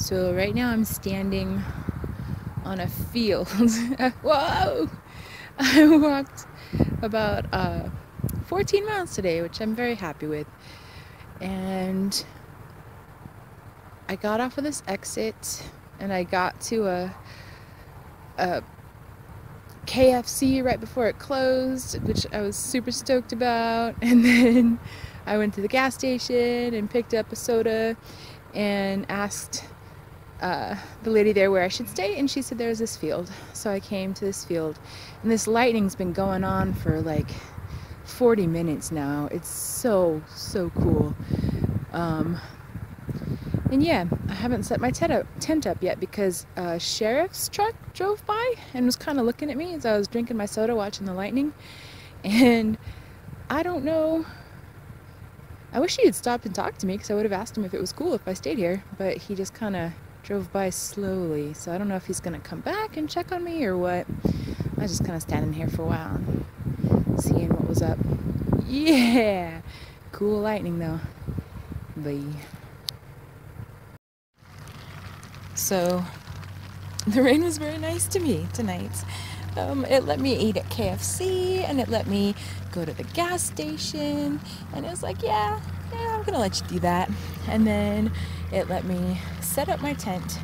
So right now I'm standing on a field. Whoa! I walked about 14 miles today, which I'm very happy with. And I got off of this exit and I got to a KFC right before it closed, which I was super stoked about. And then I went to the gas station and picked up a soda and asked the lady there where I should stay, and she said there's this field. So I came to this field, and this lightning's been going on for like 40 minutes now. It's so cool. And yeah, I haven't set my tent up yet because a sheriff's truck drove by and was kind of looking at me as I was drinking my soda watching the lightning. And I don't know, I wish he had stopped and talked to me because I would have asked him if it was cool if I stayed here, but he just kind of drove by slowly, so I don't know if he's gonna come back and check on me or what. I was just kind of standing here for a while seeing what was up. Yeah, cool lightning though. Bye. So the rain was very nice to me tonight. It let me eat at KFC and it let me go to the gas station, and it was like, yeah, I'm gonna let you do that. And then it let me set up my tent,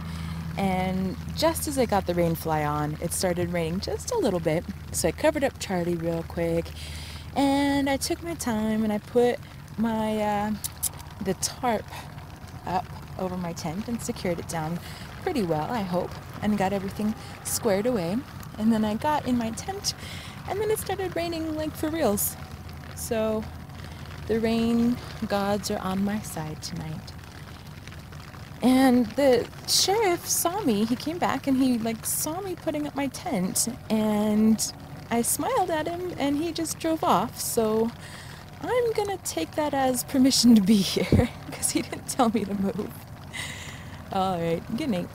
and just as I got the rain fly on, it started raining just a little bit. So I covered up Charlie real quick, and I took my time and I put my the tarp up over my tent and secured it down pretty well, I hope, and got everything squared away. And then I got in my tent, and then it started raining like for reals. So the rain gods are on my side tonight. And the sheriff saw me. He came back and he saw me putting up my tent, and I smiled at him and he just drove off. So I'm gonna take that as permission to be here because he didn't tell me to move. All right, good night.